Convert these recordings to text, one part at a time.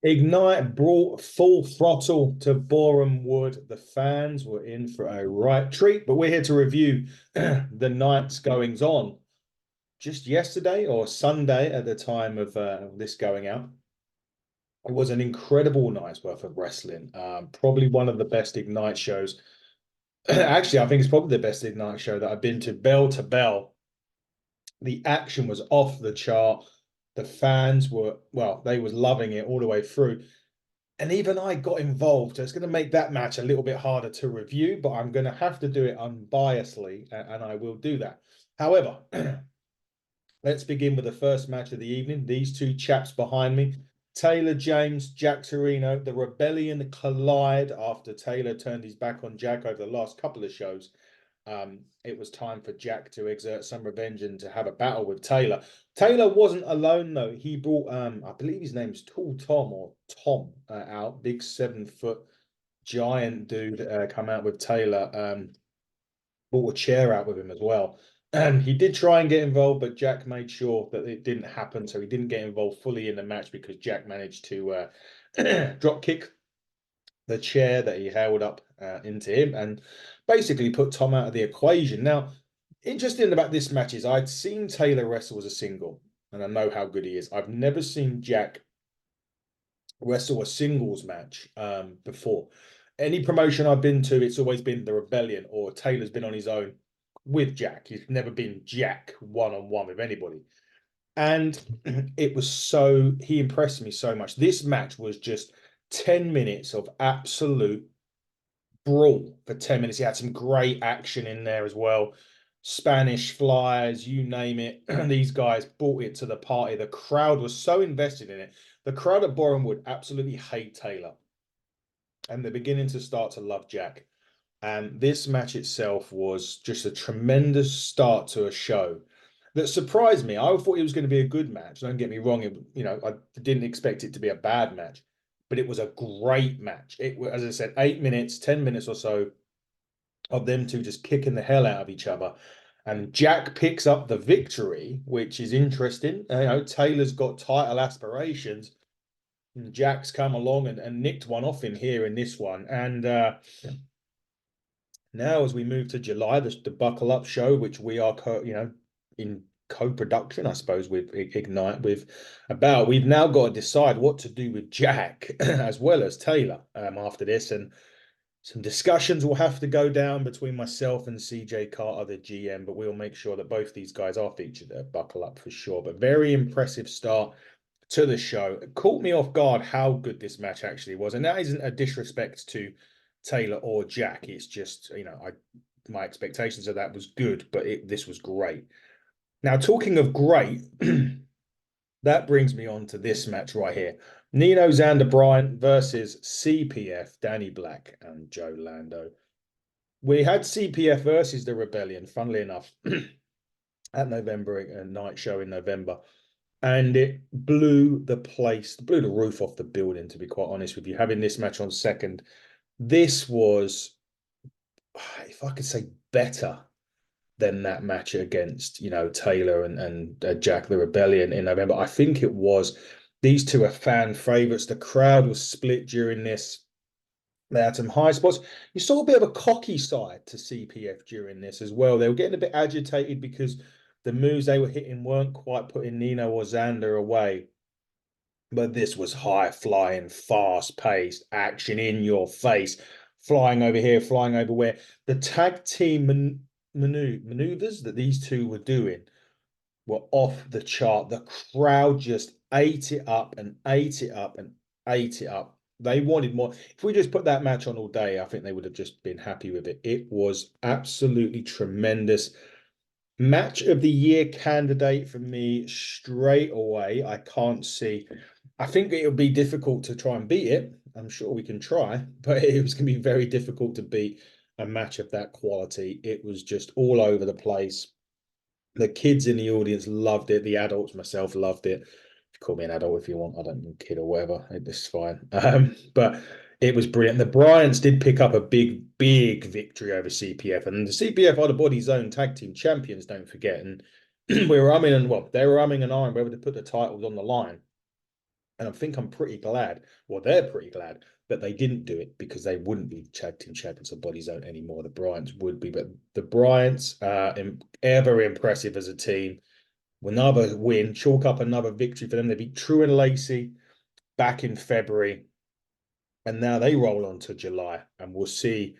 Ignite brought full throttle to Boreham Wood. The fans were in for a right treat, but we're here to review the night's goings on. Just yesterday or Sunday at the time of this going out, it was an incredible night's worth of wrestling. Probably one of the best Ignite shows. Actually, I think it's probably the best Ignite show that I've been to, bell to bell. The action was off the chart. The fans were, well, they was loving it all the way through. And even I got involved. So it's going to make that match a little bit harder to review, but I'm going to have to do it unbiasedly, and I will do that. However, let's begin with the first match of the evening. These two chaps behind me, Taylor James, Jack Toreno. The rebellion collide after Taylor turned his back on Jack over the last couple of shows. It was time for Jack to exert some revenge and to have a battle with Taylor. Taylor wasn't alone though. He brought, I believe his name's Tall Tom or Tom out, big 7 foot giant dude come out with Taylor. Brought a chair out with him as well. He did try and get involved, but Jack made sure that it didn't happen. So he didn't get involved fully in the match because Jack managed to drop kick the chair that he held up into him and basically put Tom out of the equation. Now, interesting about this match is I'd seen Taylor wrestle as a single, and I know how good he is. I've never seen Jack wrestle a singles match before. Any promotion I've been to, it's always been the Rebellion or Taylor's been on his own with Jack. He's never been Jack one-on-one with anybody. And it was he impressed me so much. This match was just 10 minutes of absolute brawl for 10 minutes. He had some great action in there as well. Spanish flyers, you name it. These guys brought it to the party. The crowd was so invested in it. The crowd at Boreham Wood absolutely hate Taylor. And they're beginning to start to love Jack. And this match itself was just a tremendous start to a show that surprised me. I thought it was going to be a good match. Don't get me wrong. I didn't expect it to be a bad match, but it was a great match. It was, as I said, 8 minutes, 10 minutes or so of them two just kicking the hell out of each other. And Jack picks up the victory, which is interesting. Taylor's got title aspirations. And Jack's come along and nicked one off him here in this one. And now, as we move to July, the Buckle Up show, which we are, in co-production, I suppose, with Ignite, we've now got to decide what to do with Jack as well as Taylor after this, and some discussions will have to go down between myself and CJ Carter, the GM, but we'll make sure that both these guys are featured at Buckle Up for sure. But very impressive start to the show. It caught me off guard how good this match actually was, and that isn't a disrespect to Taylor or Jack. It's just, my expectations of that was good, but this was great. Now, talking of great, that brings me on to this match right here. Nino Xander Bryant versus CPF, Danny Black and Joe Lando. We had CPF versus the Rebellion, funnily enough, at November, a night show in November. And it blew the roof off the building, to be quite honest with you. Having this match on second, this was, if I could say, better than that match against, Taylor and Jack the Rebellion in November. I think it was. These two are fan favorites. The crowd was split during this. They had some high spots. You saw a bit of a cocky side to CPF during this as well. They were getting a bit agitated because the moves they were hitting weren't quite putting Nino or Xander away. But this was high flying, fast paced action in your face, flying over here, flying over where. The tag team maneuvers that these two were doing were off the chart. The crowd just ate it up and ate it up and ate it up. They wanted more. If we just put that match on all day, I think they would have just been happy with it. It was absolutely tremendous. Match of the year candidate for me straight away. I can't see. I think it would be difficult to try and beat it. I'm sure we can try, but it was going to be very difficult to beat a match of that quality. It was just all over the place. The kids in the audience loved it. The adults, myself, loved it. Call me an adult if you want. I don't mean kid or whatever. It's fine. But it was brilliant. The Bryants did pick up a big, big victory over CPF. And the CPF are the Body Zone Tag Team Champions, don't forget. And they were umming and ahhing whether to put the titles on the line. And I think I'm pretty glad, well, they're pretty glad that they didn't do it, because they wouldn't be tag team champions of Body Zone anymore. The Bryants would be, but the Bryants are ever impressive as a team. Another win, chalk up another victory for them. They beat Trew and Lacey back in February, and now they roll on to July, and we'll see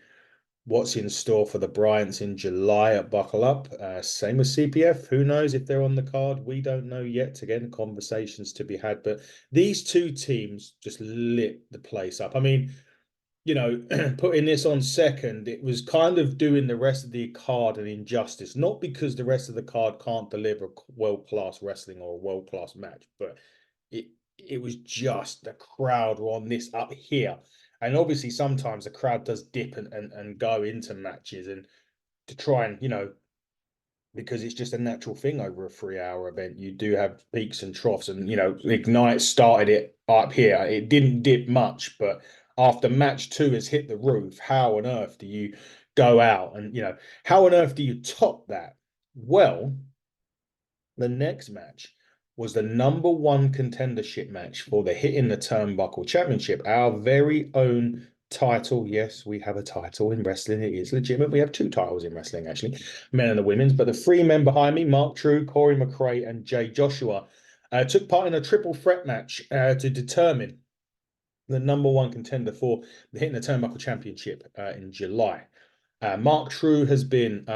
what's in store for the Bryants in July at Buckle Up. Same with CPF. Who knows if they're on the card? We don't know yet. Again, conversations to be had. But these two teams just lit the place up. I mean, you know, putting this on second, it was kind of doing the rest of the card an injustice. Not because the rest of the card can't deliver world-class wrestling or a world-class match, but it was just the crowd were on this up here. And obviously sometimes the crowd does dip and go into matches, and to try and, you know, because it's just a natural thing over a 3 hour event. You do have peaks and troughs, and, you know, Ignite started it up here. It didn't dip much, but after match 2 has hit the roof, how on earth do you go out and, you know, how on earth do you top that? Well, the next match was the #1 contendership match for the Hit in the Turnbuckle Championship, our very own title. Yes, we have a title in wrestling. It is legitimate. We have 2 titles in wrestling, actually, men and the women's. But the 3 men behind me, Mark Trew, Corey Mcrae, and Jay Joshua, took part in a triple threat match to determine the #1 contender for the Hit in the Turnbuckle Championship in July. Mark Trew has been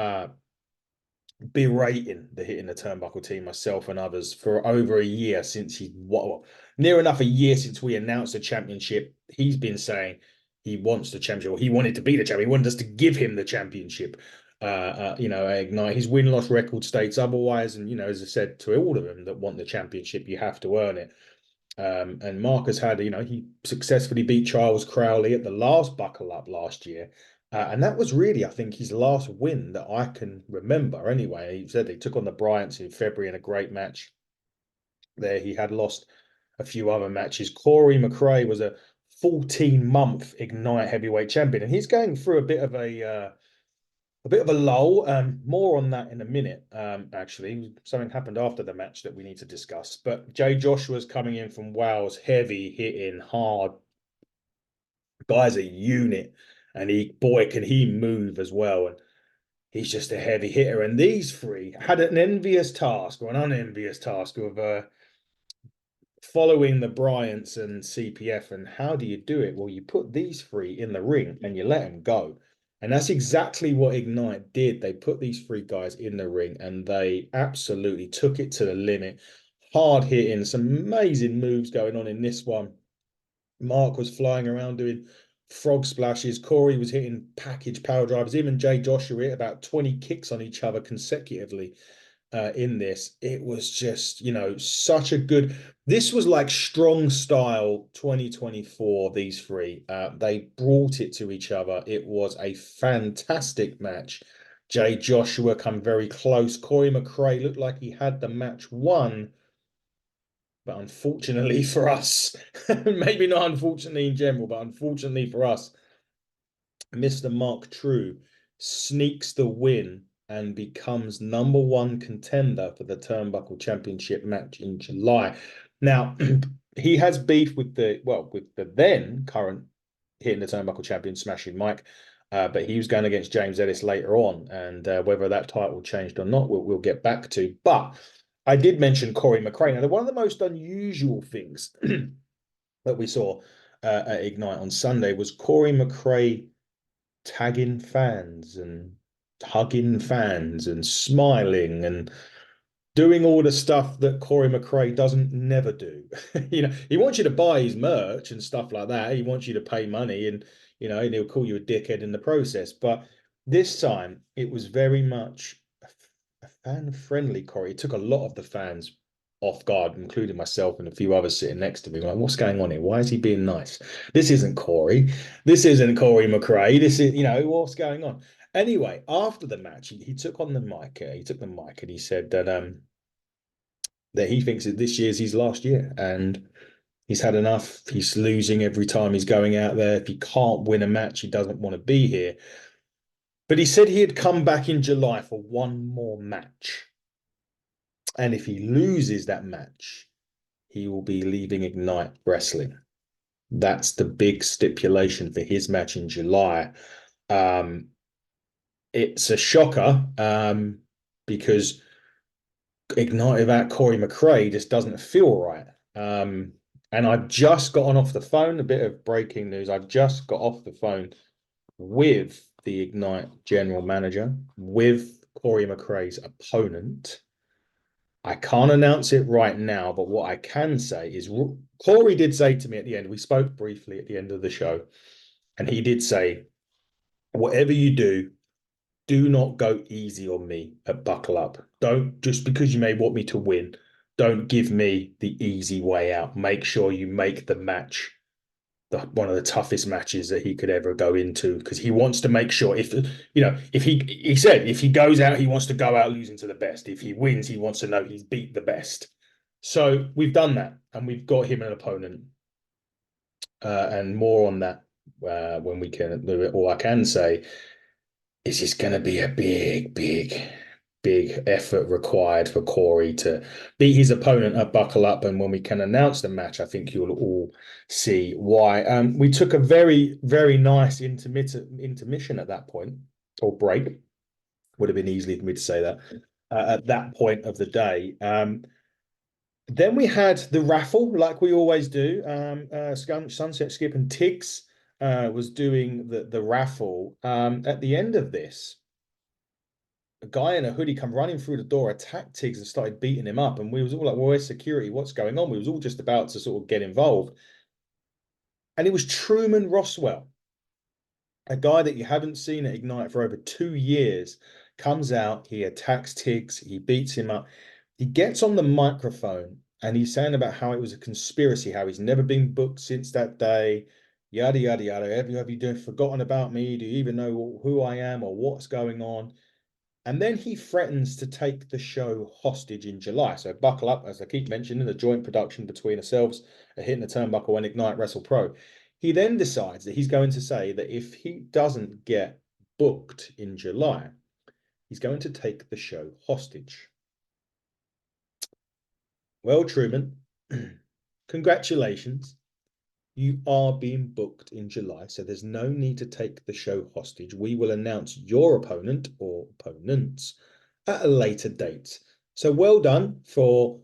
berating the Hit in the Turnbuckle team, myself and others, for over a year, since near enough a year since we announced the championship. He's been saying he wants the championship, or he wanted to be the champion. He wanted us to give him the championship. You know, Ignite. His win-loss record states otherwise, and, you know, as I said to all of them that want the championship, you have to earn it. And Mark has had, you know, he successfully beat Charles Crowley at the last Buckle Up last year. And that was really, I think, his last win that I can remember anyway. He said he took on the Bryants in February in a great match there. He had lost a few other matches. Corey Mcrae was a 14-month Ignite heavyweight champion, and he's going through a bit of a lull. More on that in a minute. Actually, something happened after the match that we need to discuss. But Jay Joshua's coming in from Wales, heavy hitting, hard. Guy's a unit, and can he move as well. And he's just a heavy hitter. And these 3 had an envious task, or an unenvious task, of following the Bryants and CPF. And how do you do it? Well, you put these 3 in the ring and you let them go. And that's exactly what Ignite did. They put these 3 guys in the ring and they absolutely took it to the limit. Hard hitting, some amazing moves going on in this one. Mark was flying around doing frog splashes. Corey was hitting package power drivers. Even Jay Joshua hit about 20 kicks on each other consecutively in this. It was just, you know, such a good. This was like strong style 2024. These 3, they brought it to each other. It was a fantastic match. Jay Joshua come very close. Corey Mcrae looked like he had the match won, but unfortunately for us, maybe not unfortunately in general, but unfortunately for us, Mr. Mark Trew sneaks the win and becomes #1 contender for the Turnbuckle Championship match in July. Now, he has beef with the then current Hit in the Turnbuckle champion, Smashing Mike, but he was going against James Ellis later on, and whether that title changed or not, we'll get back to. But I did mention Corey Mcrae. Now, one of the most unusual things that we saw at Ignite on Sunday was Corey Mcrae tagging fans and hugging fans and smiling and doing all the stuff that Corey Mcrae doesn't never do. You know, he wants you to buy his merch and stuff like that. He wants you to pay money, and, you know, and he'll call you a dickhead in the process. But this time it was very much a fan-friendly Corey. He took a lot of the fans off guard, including myself and a few others sitting next to me. Like, what's going on here? Why is he being nice? This isn't Corey. This isn't Corey Mcrae. This is, you know, what's going on? Anyway, after the match, he took on the mic. He took the mic and he said that he thinks that this year's his last year, and he's had enough. He's losing every time he's going out there. If he can't win a match, he doesn't want to be here. But he said he had come back in July for one more match. And if he loses that match, he will be leaving Ignite Wrestling. That's the big stipulation for his match in July. It's a shocker because Ignite without Corey Mcrae just doesn't feel right. And I've just gotten off the phone, a bit of breaking news. I've just got off the phone with the Ignite general manager, with Corey Mcrae's opponent. I can't announce it right now, but what I can say is Corey did say to me at the end, we spoke briefly at the end of the show, and he did say, whatever you do not go easy on me at Buckle Up. Don't, just because you may want me to win, don't give me the easy way out. Make sure you make the match one of the toughest matches that he could ever go into, because he wants to make sure, if he said if he goes out, he wants to go out losing to the best. If he wins, he wants to know he's beat the best. So we've done that, and we've got him an opponent, and more on that when we can do it. All I can say is it's going to be a big effort required for Corey to beat his opponent at Buckle Up. And when we can announce the match, I think you'll all see why. We took a very, very nice intermission at that point, or break. Would have been easy for me to say that at that point of the day. Then we had the raffle, like we always do. Sunset Skip and Tiggs was doing the raffle. At the end of this, a guy in a hoodie come running through the door, attacked Tiggs and started beating him up. And we was all like, well, where's security? What's going on? We was all just about to sort of get involved. And it was Truman Roswell, a guy that you haven't seen at Ignite for over 2 years, comes out, he attacks Tiggs, he beats him up. He gets on the microphone and he's saying about how it was a conspiracy, how he's never been booked since that day, yada, yada, yada. Have you forgotten about me? Do you even know who I am or what's going on? And then he threatens to take the show hostage in July. So Buckle Up, as I keep mentioning, the joint production between ourselves, Hitting the Turnbuckle and Ignite Wrestle Pro. He then decides that he's going to say that if he doesn't get booked in July, he's going to take the show hostage. Well, Truman, congratulations. You are being booked in July, so there's no need to take the show hostage. We will announce your opponent or opponents at a later date. So well done for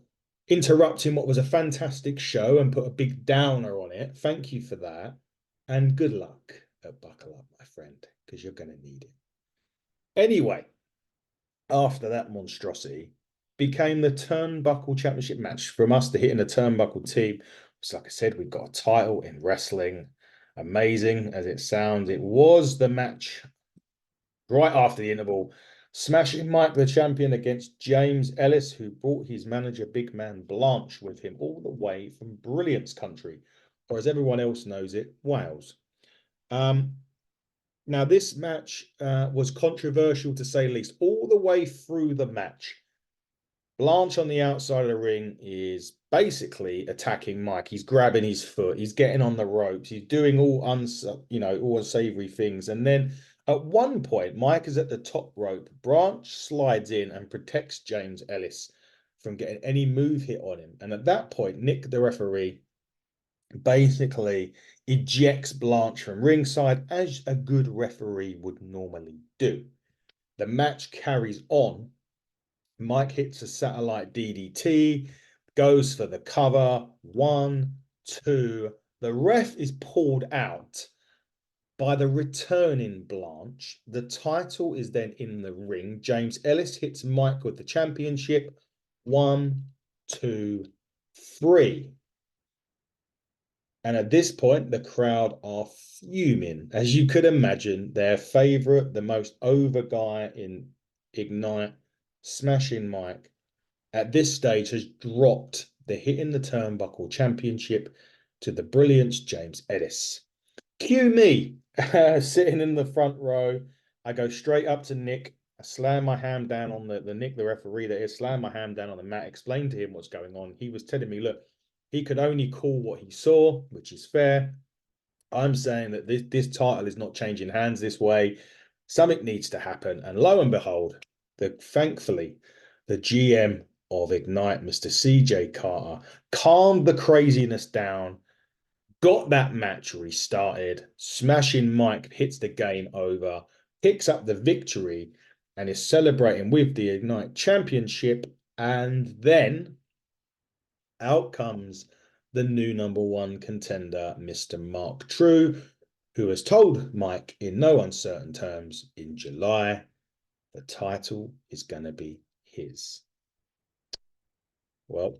interrupting what was a fantastic show and put a big downer on it. Thank you for that. And good luck at Buckle Up, my friend, because you're going to need it. Anyway, after that monstrosity, became the Turnbuckle Championship match from us, the Hitting the Turnbuckle team. So like I said, we've got a title in wrestling. Amazing as it sounds, it was the match right after the interval. Smashing Mike, the champion, against James Ellis, who brought his manager, Big Man Blanche, with him all the way from Brilliance Country, or as everyone else knows it, Wales. Now, this match was controversial, to say the least. All the way through the match, Blanche on the outside of the ring is basically attacking Mike. He's grabbing his foot. He's getting on the ropes. He's doing all unsavory things. And then at one point, Mike is at the top rope. Blanche slides in and protects James Ellis from getting any move hit on him. And at that point, Nick, the referee, basically ejects Blanche from ringside, as a good referee would normally do. The match carries on. Mike hits a satellite DDT, goes for the cover. 1, 2. The ref is pulled out by the returning Blanche. The title is then in the ring. James Ellis hits Mike with the championship. 1, 2, 3. And at this point, the crowd are fuming. As you could imagine, their favorite, the most over guy in Ignite, Smashing Mike, at this stage has dropped the Hitting the Turnbuckle Championship to the Brilliance James Ellis. Cue me sitting in the front row. I go straight up to Nick. I slam my hand down on the Nick, the referee that is, slam my hand down on the mat, explain to him what's going on. He was telling me, look, he could only call what he saw, which is fair. I'm saying that this title is not changing hands this way. Something needs to happen. And lo and behold, thankfully, the GM of Ignite, Mr. CJ Carter, calmed the craziness down, got that match restarted. Smashing Mike hits the game over, picks up the victory, and is celebrating with the Ignite Championship. And then out comes the new #1 contender, Mr. Mark Trew, who has told Mike in no uncertain terms in July the title is going to be his. Well,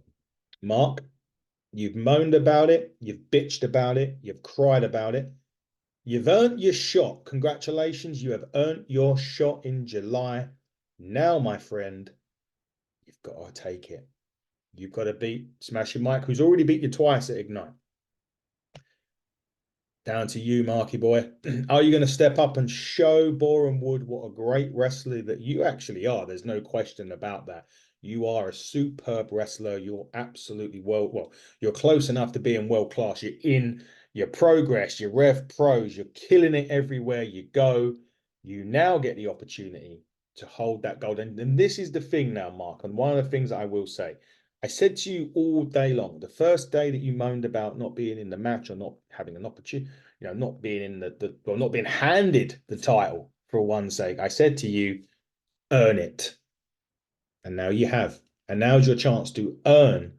Mark, you've moaned about it, you've bitched about it, you've cried about it. You've earned your shot. Congratulations, you have earned your shot in July. Now, my friend, you've got to take it. You've got to beat Smashing Mike, who's already beat you twice at Ignite. Down to you, Marky boy. Are you going to step up and show Boreham Wood what a great wrestler that you actually are? There's no question about that. You are a superb wrestler. You're absolutely well, you're close enough to being world class. You're in your progress, your Rev Pros, you're killing it everywhere you go. You now get the opportunity to hold that gold. And this is the thing now, Mark, and one of the things I will say. I said to you all day long, the first day that you moaned about not being in the match or not having an opportunity, not being in or not being handed the title for one's sake, I said to you, earn it. And now you have. And now's your chance to earn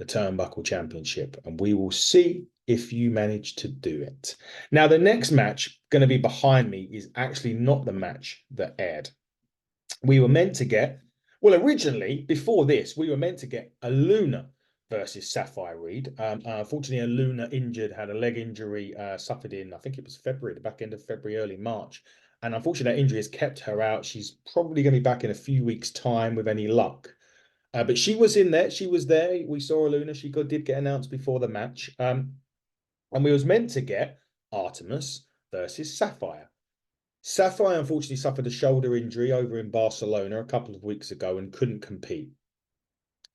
the Turnbuckle Championship. And we will see if you manage to do it. Now, the next match going to be behind me is actually not the match that aired. We were meant to get, well, originally, before this, we were meant to get a Luna versus Sapphire Reed. Unfortunately, Luna had a leg injury, suffered in, I think it was February, the back end of February, early March. And unfortunately, that injury has kept her out. She's probably going to be back in a few weeks' time with any luck. But she was in there. She was there. We saw Luna. She did get announced before the match. And we was meant to get Artemis versus Sapphire. Sapphire unfortunately suffered a shoulder injury over in Barcelona a couple of weeks ago and couldn't compete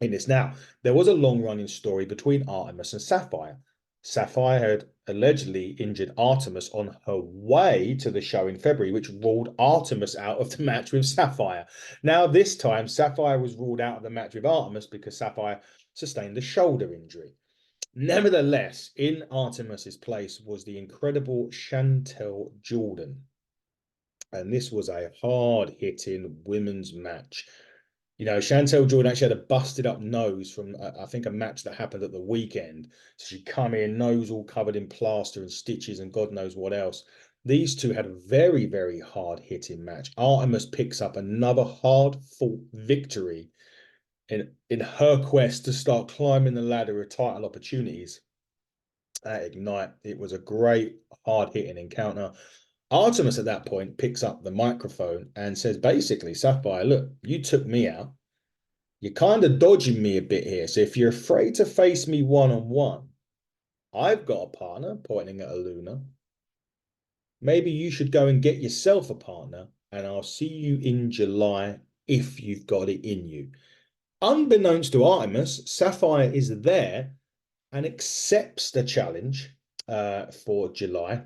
in this. Now, there was a long-running story between Artemis and Sapphire. Sapphire had allegedly injured Artemis on her way to the show in February, which ruled Artemis out of the match with Sapphire. Now, this time, Sapphire was ruled out of the match with Artemis because Sapphire sustained a shoulder injury. Nevertheless, in Artemis's place was the incredible Chantal Jordan. And this was a hard-hitting women's match. Chantal Jordan actually had a busted up nose from, I think, a match that happened at the weekend. So she come in, nose all covered in plaster and stitches and God knows what else. These two had a very, very hard-hitting match. Artemis picks up another hard-fought victory in her quest to start climbing the ladder of title opportunities at Ignite. It was a great, hard-hitting encounter. Artemis at that point picks up the microphone and says, basically, Sapphire, look, you took me out. You're kind of dodging me a bit here. So if you're afraid to face me one-on-one, I've got a partner, pointing at a Luna. Maybe you should go and get yourself a partner, and I'll see you in July if you've got it in you. Unbeknownst to Artemis, Sapphire is there and accepts the challenge for July.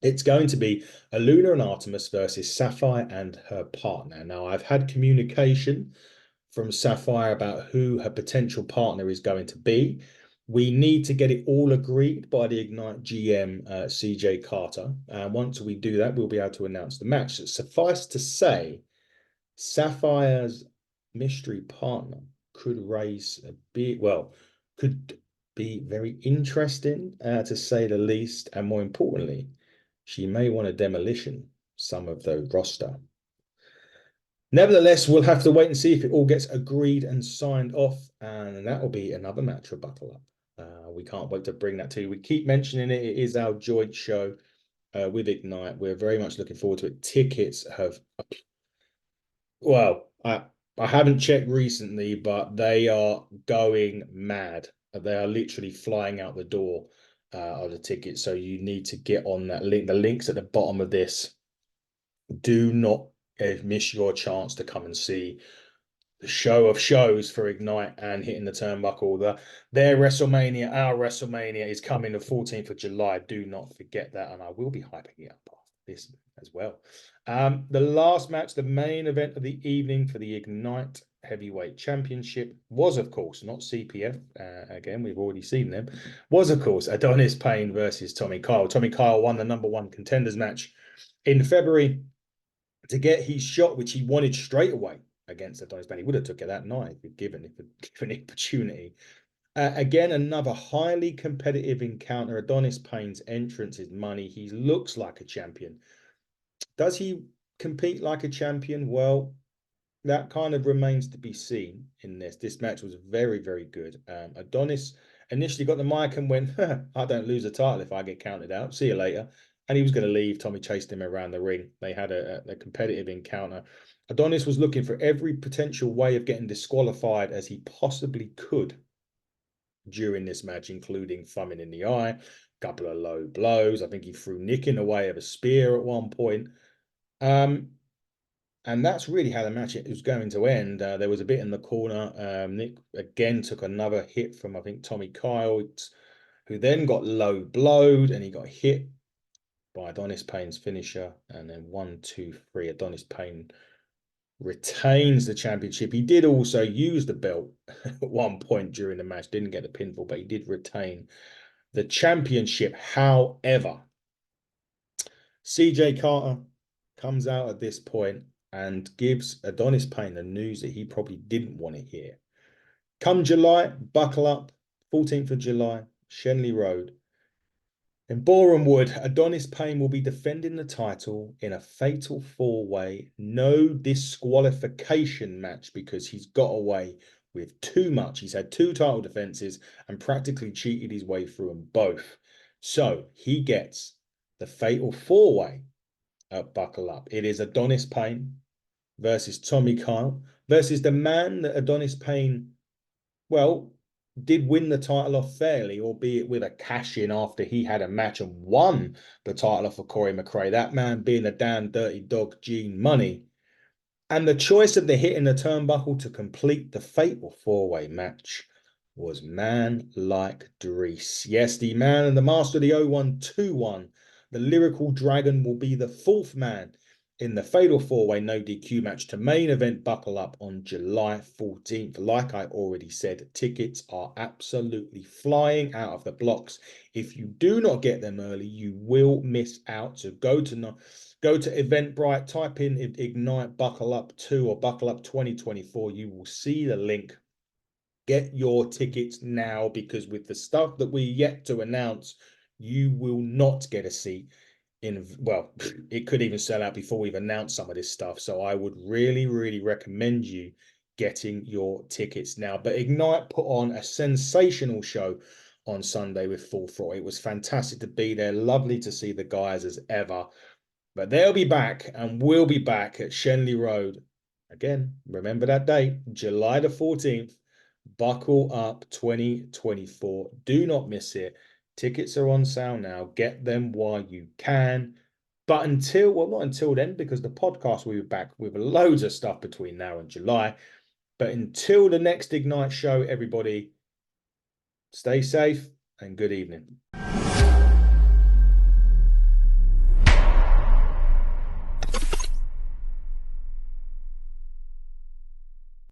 It's going to be a Luna and Artemis versus Sapphire and her partner. Now, I've had communication from Sapphire about who her potential partner is going to be. We need to get it all agreed by the Ignite GM, CJ Carter. Once we do that, we'll be able to announce the match. Suffice to say, Sapphire's mystery partner could raise a bit, could be very interesting, to say the least, and more importantly, she may want to demolition some of the roster. Nevertheless, we'll have to wait and see if it all gets agreed and signed off, and that will be another match for Buckle Up. We can't wait to bring that to you. We keep mentioning it. It is our joint show with Ignite. We're very much looking forward to it. Tickets have, I haven't checked recently, but they are going mad. They are literally flying out the door of the tickets. So you need to get on that link. The link's at the bottom of this. Do not miss your chance to come and see the show of shows for Ignite and Hitting the Turnbuckle. Their WrestleMania, our WrestleMania, is coming the 14th of July. Do not forget that, and I will be hyping it up after this as well. The last match, the main event of the evening for the Ignite Heavyweight Championship was, of course, not CPF. Again, we've already seen them. Was, of course, Adonis Payne versus Tommy Kyle. Tommy Kyle won the #1 contenders match in February to get his shot, which he wanted straight away against Adonis Payne. He would have took it that night if given the opportunity. Again, another highly competitive encounter. Adonis Payne's entrance is money. He looks like a champion. Does he compete like a champion? Well, that kind of remains to be seen in this. This match was very, very good. Adonis initially got the mic and went, I don't lose a title if I get counted out. See you later. And he was going to leave. Tommy chased him around the ring. They had a competitive encounter. Adonis was looking for every potential way of getting disqualified as he possibly could during this match, including thumbing in the eye, a couple of low blows. I think he threw Nick in the way of a spear at one point. And that's really how the match was going to end. There was a bit in the corner. Nick again took another hit from, I think, Tommy Kyle, who then got low blowed and he got hit by Adonis Payne's finisher. And then 1, 2, 3, Adonis Payne retains the championship. He did also use the belt at one point during the match. Didn't get the pinfall, but he did retain the championship. However, CJ Carter comes out at this point and gives Adonis Payne the news that he probably didn't want to hear. Come July, buckle up, 14th of July, Shenley Road. In Boreham Wood, Adonis Payne will be defending the title in a fatal four-way, no disqualification match because he's got away with too much. He's had 2 title defenses and practically cheated his way through them both. So he gets the fatal four-way at Buckle Up. It is Adonis Payne versus Tommy Kyle versus the man that Adonis Payne, well, did win the title off fairly, albeit with a cash-in after he had a match and won the title off of Corey Mcrae. That man being the damn dirty dog, Gene Money. And the choice of the hit in the turnbuckle to complete the fatal four-way match was man like Dries. Yes, the man and the master of the 0121. The lyrical dragon will be the 4th man in the fatal four-way no DQ match to main event Buckle Up on July 14th. Like I already said, tickets are absolutely flying out of the blocks. If you do not get them early, you will miss out. So go to Eventbrite, type in Ignite Buckle Up 2 or Buckle Up 2024. You will see the link. Get your tickets now because with the stuff that we're yet to announce, you will not get a seat. Well, it could even sell out before we've announced some of this stuff. So I would really, really recommend you getting your tickets now. But Ignite put on a sensational show on Sunday with Full Throttle. It was fantastic to be there. Lovely to see the guys as ever. But they'll be back and we'll be back at Shenley Road. Again, remember that date, July the 14th. Buckle Up 2024. Do not miss it. Tickets are on sale now. Get them while you can. But until, well, not until then, because the podcast will be back with loads of stuff between now and July. But until the next Ignite show, everybody, stay safe and good evening.